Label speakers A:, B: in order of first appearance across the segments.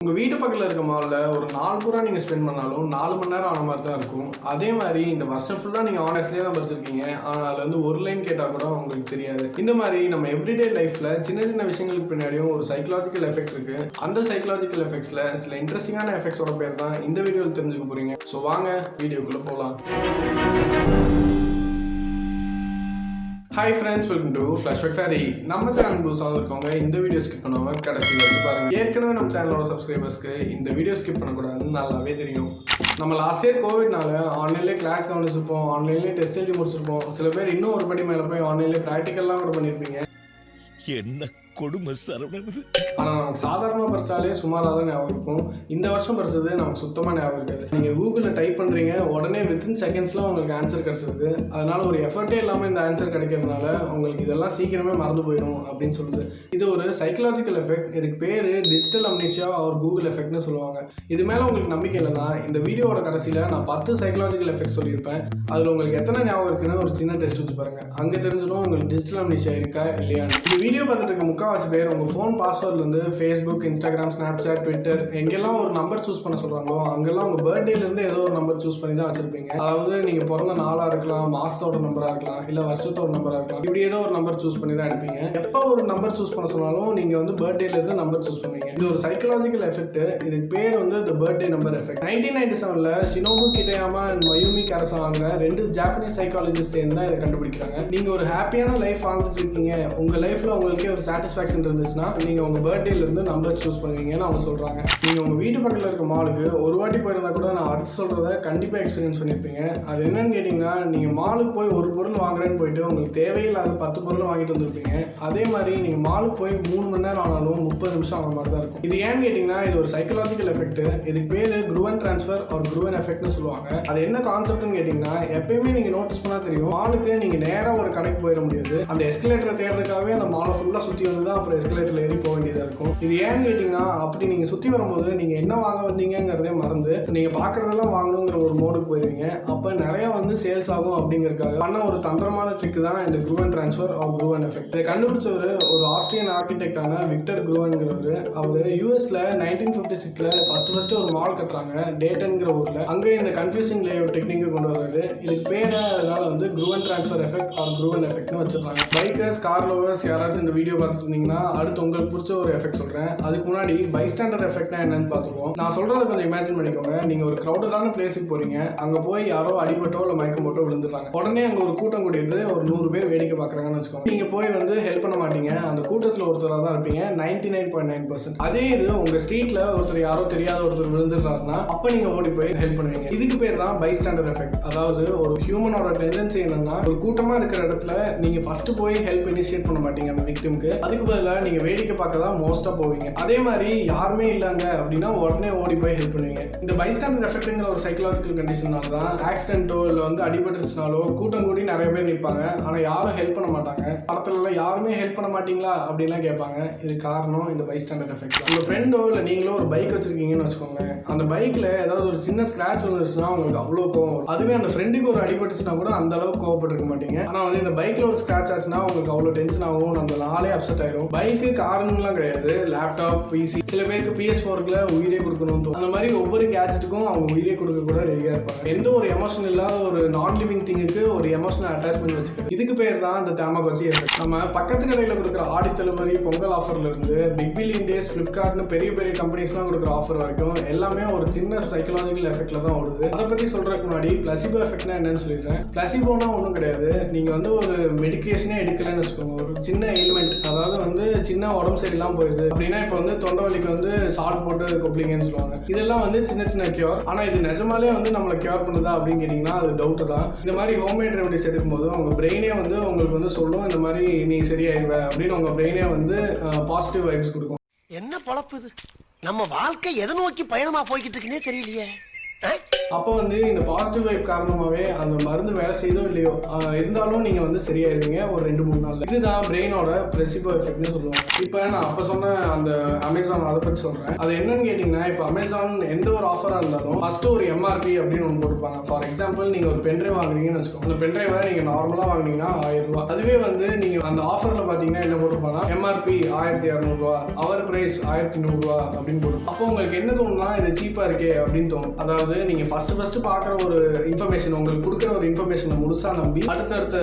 A: உங்கள் வீட்டு பக்கத்தில் இருக்க மாலில் ஒரு நாள் பூரா நீங்கள் ஸ்பெண்ட் பண்ணாலும் 4 மணி நேரம் ஆன மாதிரி தான் இருக்கும். அதே மாதிரி இந்த வருஷம் ஃபுல்லாக நீங்கள் ஆனர்ஸ்லேயே தான் படிச்சிருக்கீங்க. ஆனால் அதில் வந்து ஒரு லைன் கேட்டால் கூட உங்களுக்கு தெரியாது. இந்த மாதிரி நம்ம எவ்ரிடே லைஃப்பில் சின்ன சின்ன விஷயங்களுக்கு பின்னாடியும் ஒரு சைக்கலாஜிக்கல் எஃபெக்ட் இருக்குது. அந்த சைக்கலாஜிக்கல் எஃபெக்ட்ஸில் சில இன்ட்ரெஸ்டிங்கான எஃபெக்ட்ஸோட பேர் தான் இந்த வீடியோவில் தெரிஞ்சுக்க போகிறீங்க. ஸோ வாங்க வீடியோக்குள்ளே போகலாம். Hi friends, welcome to flashback fairy. நம்ம சேனல் புதுசாக இருக்கவங்க இந்த வீடியோ ஸ்கிப் பண்ணாமல் கடைசி வரைக்கும் பாருங்கள். ஏற்கனவே நம்ம சேனலோட சப்ஸ்கிரைபர்ஸ்க்கு இந்த வீடியோ ஸ்கிப் பண்ணக்கூடாதுன்னு நல்லாவே தெரியும். நம்ம லாஸ்ட் இயர் கோவிட்னால ஆன்லைன்லேயே கிளாஸ் கவனிச்சிருப்போம், ஆன்லைன்லேயே டெஸ்ட் எழுதி முடிச்சிருப்போம். சில பேர் இன்னும் ஒரு படி மேலே போய் ஆன்லைன்லேயே ப்ராக்டிக்கல்லாம் கூட பண்ணியிருப்பீங்க.
B: என்ன கொடுமை சரவணது.
A: ஆனால் நமக்கு சாதாரணமாக படித்தாலே சுமாராக தான் ஞாபகம் இருக்கும். இந்த வருஷம் படித்தது நமக்கு சுத்தமாக ஞாபகம் இருக்காது. நீங்கள் கூகுளில் டைப் பண்ணுறீங்க, உடனே வித்தின் செகண்ட்ஸில் உங்களுக்கு ஆன்சர் கிடச்சிருது. அதனால் ஒரு எஃபர்ட்டே இல்லாமல் இந்த ஆன்சர் கிடைக்கிறதுனால உங்களுக்கு இதெல்லாம் சீக்கிரமே மறந்து போயிடும் அப்படின்னு சொல்லுது. இது ஒரு சைக்கலாஜிக்கல் எஃபெக்ட். இதுக்கு பேர் டிஜிட்டல் அம்னீஷியா ஒரு கூகுள் எஃபெக்ட்னு சொல்லுவாங்க. இது மேலே உங்களுக்கு நம்பிக்கை இல்லைன்னா இந்த வீடியோவோட கடைசியில் நான் 10 சைக்கலாஜிக்கல் எஃபெக்ட் சொல்லியிருப்பேன். அதில் உங்களுக்கு எத்தனை ஞாபகம் இருக்குன்னு ஒரு சின்ன டெஸ்ட் வச்சு பாருங்கள். அங்கே தெரிஞ்சிடும் உங்களுக்கு டிஜிட்டல் அம்னீஷியா இருக்கா இல்லையா. இந்த வீடியோ பார்த்துட்டு இருக்க முக்கால்வாசி பேர் உங்கள் ஃபோன் பாஸ்வேர்ட்லேருந்து ஃபேஸ்புக், இன்ஸ்டாகிராம், ஸ்னாப்சாட், ட்விட்டர் எங்கெல்லாம் ஒரு நம்பர் சூஸ் பண்ண சொல்கிறாங்களோ அங்கெல்லாம் உங்கள் பர்த்டேலேருந்து ஏதோ ஒரு நம்பர் சூஸ் பண்ணி தான் வச்சுருப்பீங்க. அதாவது நீங்கள் பிறந்த நாளாக இருக்கலாம், மாதத்தோட நம்பராக இருக்கலாம், இல்லை வருஷத்தோட நம்பராக இருக்கலாம். இப்படி ஏதோ ஒரு நம்பர் சூஸ் பண்ணி தான் எடுப்பீங்க. எப்போ ஒரு நம்பர் சூஸ் பண்ண சொன்னாலும் நீங்கள் வந்து பர்த்டேலேருந்து நம்பர் சூஸ் பண்ணுவீங்க. இது ஒரு சைக்கலாஜிக்கல் எஃபெக்ட். இதுக்கு பேர் வந்து the birthday number effect. 1997 Shinobu Kitayama and Mayumi கரசாவாங்க 2 ஜாப்பனீஸ் சைக்காலஜிஸ்ட் சேர்ந்து தான் இதை கண்டுபிடிக்கிறாங்க. நீங்கள் ஒரு ஹாப்பியான லைஃப் வாழ்ந்துட்டு இருக்கீங்க, உங்கள் லைஃப்பில் உங்களுக்கே ஒரு சாட்டிஸ்ஃபேக்ஷன் இருந்துச்சுன்னா நீங்கள் உங்கள் பர்த்டேலேருந்து நம்பர் சூஸ் பண்ணுவீங்கன்னு அவங்க சொல்கிறாங்க. நீங்கள் உங்கள் வீட்டு பக்கத்தில் இருக்க மாலுக்கு ஒரு வாட்டி போயிருந்தா கூட நான் அடுத்து சொல்கிறத கண்டிப்பாக எக்ஸ்பீரியன்ஸ் பண்ணியிருப்பீங்க. அது என்னன்னு கேட்டிங்கன்னா, நீங்கள் மாலுக்கு போய் ஒரு பொருள் வாங்குறேன்னு போயிட்டு உங்களுக்கு தேவையில்லாத 10 பொருள் வாங்கிட்டு வந்திருப்பீங்க. அதே மாதிரி நீங்கள் மாலுக்கு போய் 3 மணி நேரம் ஆனாலும் 30 நிமிஷம் ஆகிற மாதிரி தான் இருக்கும். இது ஏன்னு கேட்டிங்கன்னா, இது ஒரு சைக்கலாஜிக்கல் எஃபெக்ட். இதுக்கு பேர் குரூவன் ட்ரான்ஸ்ஃபர் ஒரு குரூவன் எஃபெக்ட்னு சொல்லுவாங்க. அது என்ன கான்செப்ட்னு கேட்டிங்கன்னா, எப்பயுமே நீங்கள் நோட்டீஸ் பண்ணால் தெரியும், மாலுக்கு நீங்கள் நேராக ஒரு கடைக்கு போயிட முடியாது. அந்த எஸ்கலேட்டரை தேடுறதுக்காகவே அந்த மாலை ஃபுல்லாக சுற்றி வந்து தான் அப்புறம் எஸ்கலேட்டரில் ஏறி போக வேண்டியதாக இருக்கும். இது ஏன்னு கேட்டிங்கன்னா, அப்படி நீங்கள் சுற்றி வரும்போது நீங்கள் என்ன வாங்க வந்தீங்கிறதே மறந்து நீங்கள் பார்க்குறதெல்லாம் வாங்கணுங்கிற ஒரு மோடுக்கு போயிடுவீங்க. அப்போ நிறையா வந்து சேல்ஸ் ஆகும் அப்படிங்கிறதுக்காக பண்ண ஒரு தந்திரமான ட்ரிக் தான் இந்த குரூவன் ட்ரான்ஸ்ஃபர் ஆர் குரூவன் எஃபெக்ட். இதை கண்டுபிடிச்சவர் ஒரு ஆஸ்திரியன் ஆர்கிடெக்டான விக்டர் குரூவன்கிறவர். அவர் யூஎஸ்ல 1956 ஃபர்ஸ்ட் ஒரு மால் கட்டுறாங்க டேட்டன்கிற ஊரில். அங்கே இந்த கன்ஃபியூசிங் லேஅவுட் டெக்னிக்கை கொண்டு வர்றாரு. இதுக்கு பேரை அதனால வந்து குரூவன் ட்ரான்ஸ்ஃபர் எஃபெக்ட் ஆர் குரூவன் எஃபெக்ட்னு வச்சிருக்காங்க. பைக்கர்ஸ், கார் லவர்ஸ் யாராச்சும் இந்த வீடியோ பார்த்துட்டு இருந்தீங்கன்னா அடுத்து உங்களுக்கு பிடிச்ச ஒரு எஃபெக்ட் சொல்கிறேன். அதுக்கு முன்னாடி பைஸ்டாண்டர் எஃபெக்ட்னா என்னன்னு பார்த்துருவோம். நான் சொல்கிறத கொஞ்சம் இமேஜின் பண்ணிக்கோங்க. நீங்கள் ஒரு க்ரௌடடான பிளேஸுக்கு போகிறீங்க. அங்கே போய் யாரோ அடிபட்டோ இல்லை மயக்கம் போட்டோ விழுந்துடுறாங்க. உடனே அங்கே ஒரு கூட்டம் கூட்டிட்டு ஒரு 100 பேர் வேடிக்கை பார்க்குறாங்கன்னு வச்சுக்கோங்க. நீங்கள் போய் வந்து ஹெல்ப் பண்ண மாட்டீங்க. அந்த கூட்டத்தில் ஒருத்தராக தான் இருப்பீங்க 99.9%. அதே இது உங்கள் ஸ்ட்ரீட்டில் ஒருத்தர் யாரோ தெரியாத ஒருத்தர் விழுந்துடுறாருன்னா அப்போ நீங்கள் ஓடி போய் ஹெல்ப் பண்ணுவீங்க. இதுக்கு பேர் தான் பைஸ்டாண்டர் எஃபெக்ட். அதாவது ஒரு ஹியூமனோட டெண்டன்சி என்னன்னா, ஒரு கூட்டமாக இருக்கிற இடத்துல நீங்கள் ஃபர்ஸ்ட் போய் ஹெல்ப் இனிஷியேட் பண்ண மாட்டீங்க அந்த விக்டிமுக்கு. அதுக்கு பதிலாக நீங்கள் வேடிக்கை பார்க்க தான் மோஸ்ட்டாக போவீங்க. அதே மாதிரி யாருமே இல்லைங்க அப்படின்னா உடனே ஓடி போய் ஹெல்ப் பண்ணுவீங்க. இந்த பைஸ்டாண்டர் எஃபெக்ட்ங்கிற ஒரு சைக்கலாஜிக்கல் கண்டிஷனால தான் ஆக்சிடென்ட்டோ இல்லை வந்து அடிபட்டுருச்சுனாலோ கூட்டம் கூடி நிறைய பேர் நிற்பாங்க. ஆனால் யாரும் ஹெல்ப் பண்ண மாட்டாங்க. படத்துலலாம் யாருமே ஹெல்ப் பண்ண மாட்டீங்களா அப்படின்லாம் கேட்பாங்க. இது காரணம் இந்த பைஸ்டாண்டர் எஃபெக்ட். உங்கள் ஃப்ரெண்டோ இல்லை நீங்களோ ஒரு பைக் வச்சிருக்கீங்கன்னு வச்சுக்கோங்க. அந்த பைக்கில் ஏதாவது ஒரு சின்ன ஸ்க்ராட்ச் வந்துருச்சுன்னா உங்களுக்கு அவ்வளோ கோவம் வரும். அதுவே அந்த ஃப்ரெண்டுக்கு ஒரு அடிபட்டுச்சுன்னா கூட அந்த அளவுக்கு கோவப்பட்டிருக்க மாட்டீங்க. ஆனால் வந்து இந்த பைக்கில் ஒரு ஸ்க்ராட்ச் ஆச்சுன்னா உங்களுக்கு அவ்வளோ டென்ஷன் ஆகும். அந்த நாளே அப்செட் ஆயிடும். பைக்கு காரணம்லாம் கிடையாது. லேப்டாப், பிசி, சில பேருக்கு PS4க்குல உயிரே கொடுக்கணும் தோணும். அந்த மாதிரி ஒவ்வொரு கேஜெட்டுக்கும் அவங்க உயிரே கொடுக்க கூட ரெடியாக இருப்பாங்க. எந்த ஒரு எமோஷன் இல்லாத ஒரு நான் லிவிங் திங்குக்கு ஒரு எமோஷனல் அட்டாச்மெண்ட் வச்சுக்கிறது. இதுக்கு பேர் தான் இந்த தாமகோச்சி எஃபெக்ட். நம்ம பக்கத்து கடையில் கொடுக்குற ஆடி தள்ளுபடி, பொங்கல் ஆஃபர்ல இருந்து பிக் பில்லியன் டேஸ், ஃபிளிப்கார்ட்னு பெரிய பெரிய கம்பெனிஸ்லாம் கொடுக்குற ஆஃபர் வரைக்கும் எல்லாமே ஒரு சின்ன சைக்கலாஜிக்கல் எஃபெக்ட்ல தான் ஓடுது. அதை பற்றி சொல்றதுக்கு முன்னாடி பிளசிபோ எஃபெக்ட்னா என்னன்னு சொல்லிடுறேன். பிளசிபோனா ஒன்றும் கிடையாது. நீங்கள் வந்து ஒரு மெடிக்கேஷனே எடுக்கலன்னு வச்சுக்கோங்க. ஒரு சின்ன எலிமெண்ட், அதாவது வந்து சின்ன உடம்பு சரியில்லாமல் போயிடுது அப்படின்னா, இப்போ வந்து தொண்டை வலிக்கு வந்து சால்ட் போட்டு கொப்பளிங்கன்னு சொல்லுவாங்க. இதெல்லாம் வந்து சின்ன சின்ன கியூர். ஆனால் இது நிஜமாலே வந்து நம்மளை கியூர் பண்ணுதா அப்படின்னு கேட்டிங்கன்னா அது டவுட்டு தான். இந்த மாதிரி ஹோம்மேட் ரெமடிஸ் எடுக்கும்போது உங்கள் பிரெயினே வந்து உங்களுக்கு வந்து சொல்லும், இந்த மாதிரி நீ சரியாயிடுவ அப்படின்னு. உங்கள் பிரெயினே வந்து பாசிட்டிவ் வைப்ஸ் கொடுக்கும்.
C: என்ன பொழப்பு இது? நம்ம வாழ்க்கை எதை நோக்கி பயணமா போய்கிட்டு இருக்குன்னே தெரியலையே.
A: அப்போ வந்து இந்த பாசிட்டிவ் வைப் காரணமாகவே அந்த மருந்து வேலை செய்தோ இல்லையோ இருந்தாலும் நீங்கள் வந்து சரியாயிருவீங்க ஒரு 2-3 நாளில். இதுதான் பிரெயினோட பிளெசிபோ எஃபெக்ட்னு சொல்லுவாங்க. இப்போ நான் அப்போ சொன்ன அந்த அமேசான் அதை பற்றி சொல்கிறேன். அது என்னன்னு கேட்டிங்கன்னா, இப்போ அமேசான் எந்த ஒரு ஆஃபராக இருந்தாலும் ஃபஸ்ட்டு ஒரு எம்ஆர்பி அப்படின்னு ஒன்று போட்டுருப்பாங்க. ஃபார் எக்ஸாம்பிள் நீங்கள் ஒரு பென்ட்ரைவ் வாங்குறீங்கன்னு வச்சுக்கோங்க. அந்த பென்ட்ரைவை நீங்கள் நார்மலாக வாங்கினீங்கன்னா 1000 ரூபா. அதுவே வந்து நீங்கள் அந்த ஆஃபரில் பார்த்தீங்கன்னா என்ன போட்டிருப்பாங்க, எம்ஆர்பி 1200 ரூபா, அவர் பிரைஸ் 1100 ரூபா அப்படின்னு போட்டு. அப்போ உங்களுக்கு என்ன தோணும்னா இது சீப்பாக இருக்கே அப்படின்னு தோணும். அதாவது நீங்கள் ஃபஸ்ட்டு பார்க்குற ஒரு இன்ஃபர்மேஷன், உங்களுக்கு கொடுக்குற ஒரு இன்ஃபர்மேஷனை முழுசாக நம்பி அடுத்தடுத்த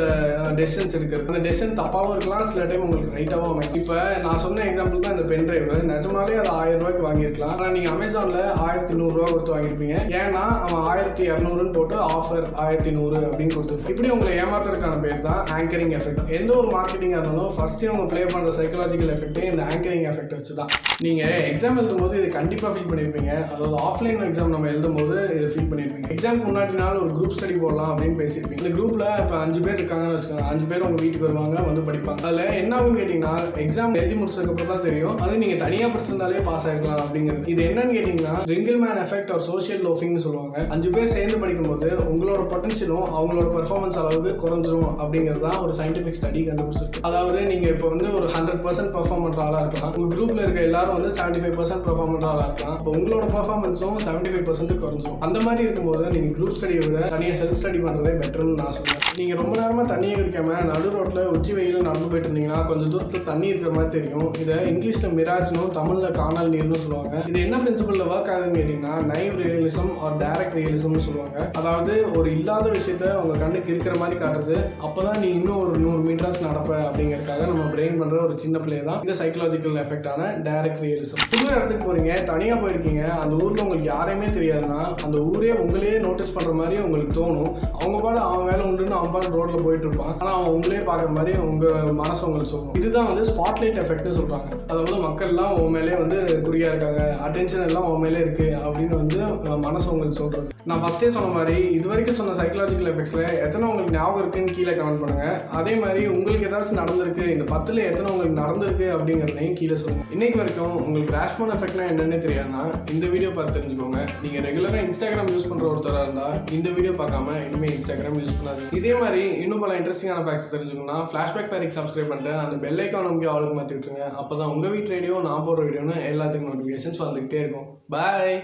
A: டெசிஷன்ஸ் எடுக்கிறது. அந்த டெசிஷன் தப்பாகவும் இருக்கலாம், சில டைம் உங்களுக்கு ரைட்டாகவும் அமையும். இப்போ நான் சொன்ன எக்ஸாம்பிள் தான் இந்த பென்ட்ரைவ். நிஜமாலே அது 1000 ரூபாய்க்கு வாங்கியிருக்கலாம். ஆனால் நீங்கள் அமேசானில் 1100 ரூபா கொடுத்து வாங்கியிருப்பீங்க. ஏன்னா அவன் 1200ன்னு போட்டு ஆஃபர் 1100 அப்படின்னு கொடுத்துருப்பான். இப்படி உங்களை ஏமாத்துறதுக்கான பேர் தான் ஆங்கரிங் எஃபெக்ட். எந்த ஒரு மார்க்கெட்டிங்காக இருந்தாலும் ஃபஸ்ட்டே அவங்க ப்ளே பண்ணுற சைக்கலாஜிக்கல் எஃபெக்டே இந்த ஆங்கரிங் எஃபெக்ட் வச்சு தான். நீங்கள் எக்ஸாம் எழுதும்போது இது கண்டிப்பாக ஃபீல் பண்ணியிருப்பீங்க. அதாவது ஆஃப்லைன் எக்ஸாம் நம்ம எழுதும் போது இதை ஃபீல் பண்ணியிருப்பீங்க. எக்ஸாம் முன்னாடி நாள் ஒரு குரூப் ஸ்டடி போடலாம் அப்படின்னு பேசியிருப்பீங்க. இந்த குரூப்பில் இப்போ 5 பேர் இருக்காங்கன்னு வச்சுக்கோங்க. 5 பேர் உங்கள் வீட்டுக்கு வருவாங்க, வந்து படிப்பாங்க. அதில் என்ன ஆகுன்னு கேட்டிங்கன்னா, எக்ஸாம் எழுதி முடிச்சதுக்கப்புறம் தான் தெரியும் அது நீங்கள் தனியாக படிச்சிருந்தாலே பாஸ் ஆகிருக்கலாம் அப்படிங்கிறது. இது என்னன்னு கேட்டிங்கன்னா, ரிங்கிள் மேன் எஃபெக்ட் ஒரு சோஷியல் லோஃபிங்னு சொல்லுவாங்க. 5 பேர் சேர்ந்து படிக்கும்போது உங்களோட பொட்டன்ஷியலும் அவங்களோட பெர்ஃபார்மன்ஸ் அளவுக்கு குறைஞ்சிரும் அப்படிங்கிறது தான் ஒரு சயின்டிஃபிக் ஸ்டடி கண்டுபிடிச்சிருக்கு. அதாவது நீங்கள் இப்போ வந்து ஒரு 100% பெர்ஃபார்ம் பண்ணுற ஆளாக இருக்கலாம். உங்கள் குரூப்பில் இருக்க எல்லாரும் வந்து 75% பெர்ஃபார்ம் பண்ணுற ஆளாக இருக்கலாம். இப்போ உங்களோட பெர்ஃபார்மன்ஸும் 75% குறைஞ்சிரும். அந்த மாதிரி இருக்கும்போது நீங்கள் குரூப் ஸ்டடியை விட தனியாக செல்ஃப் ஸ்டடி பண்ணுறதே பெட்டர்னு நான் சொல்லுவேன். நீங்கள் ரொம்ப நேரமாக தண்ணியை குடிக்காம நடு ரோட்டில் உச்சி வெயிலில் நடந்து போயிட்டு இருந்தீங்கன்னா கொஞ்சம் தூரத்தில் தண்ணி இருக்கிற மாதிரி தெரியும். இதை இங்கிலீஷில் மிராஜ்னும் தமிழில் காணல் நீர்னு சொல்லுவாங்க. இது என்ன பிரின்சிபலில் ஒர்க் ஆகுதுன்னு கேட்டிங்கன்னா, நைவ் ரியலிசம் ஆர் டைரக்ட் ரியலிசம்னு சொல்லுவாங்க. அதாவது ஒரு இல்லாத விஷயத்த உங்கள் கண்ணுக்கு இருக்கிற மாதிரி காட்டுறது. அப்போ தான் நீ இன்னும் ஒரு 100 மீட்டர்ஸ் நடப்ப அப்படிங்கிறதுக்காக நம்ம பிரெயின் பண்ணுற ஒரு சின்ன பிளே தான் இந்த சைக்கலாஜிக்கல் எஃபெக்டான டைரக்ட் ரியலிசம். புது இடத்துக்கு போகிறீங்க, தனியாக போயிருக்கீங்க, அந்த ஊரில் உங்களுக்கு யாரையுமே தெரியாதுன்னா அந்த ஊரே உங்களையே நோட்டீஸ் பண்ணுற மாதிரி உங்களுக்கு தோணும். அவங்க பாடு அவன் வேலை உண்டுன்னு அவன் பாடு ரோட்டில் போயிட்டு இருப்பான். ஆனால் அவன் உங்களே பார்க்குற மாதிரி உங்கள் மனசு உங்களுக்கு சொல்லும். இதுதான் வந்து ஸ்பாட்லைட் எஃபெக்ட்னு சொல்கிறாங்க. அதாவது மக்கள்லாம் உன் மேலே வந்து குறியாக இருக்காங்க, அட்டென்ஷன் எல்லாம் உன் மேலே இருக்குது அப்படின்னு வந்து மனசு உங்களுக்கு சொல்கிறது. நான் ஃபஸ்ட்டே சொன்ன மாதிரி இது வரைக்கும் சொன்ன சைக்கலாஜிக்கல் எஃபெக்ட்ஸில் எத்தனை உங்களுக்கு ஞாபகம் இருக்குன்னு கீழே கமெண்ட் பண்ணுங்கள். அதே மாதிரி உங்களுக்கு ஏதாச்சும் நடந்திருக்கு, இந்த 10ல் எத்தனை உங்களுக்கு நடந்திருக்கு அப்படிங்கிறதையும் கீழே சொல்லுங்கள். இன்னைக்கு வரைக்கும் உங்களுக்கு ராஷ்மோன் எஃபெக்ட்னா என்னென்னு தெரியாதுன்னா இந்த வீடியோ பார்த்து தெரிஞ்சுக்கோங்க. நீங்கள் ரெகுலராக இன்ஸ்டாகிராம் யூஸ் பண்ணுற ஒருத்தராக இருந்தால் இந்த வீடியோ பார்க்காம இனிமேல் இன்ஸ்டாகிராம் யூஸ் பண்ணாது. இதே மாதிரி இன்னும் பல இன்ட்ரெஸ்டிங்கான ஃபேக்ட்ஸ் தெரிஞ்சுக்கணும்னா ஃப்ளாஷ்பேக் ஃபேரிக் சப்ஸ்கிரைப் பண்ணிட்டு அந்த பெல் ஐக்கான் நமக்கு ஆளுக்கு மாற்றி விட்டுருங்க. அப்போ தான் உங்கள் வீட்டு ரேடியோ நான் போடுற வீடியோன்னு எல்லாத்துக்கும் நோட்டிஃபிகேஷன்ஸ் வந்துக்கிட்டே இருக்கும். பாய்.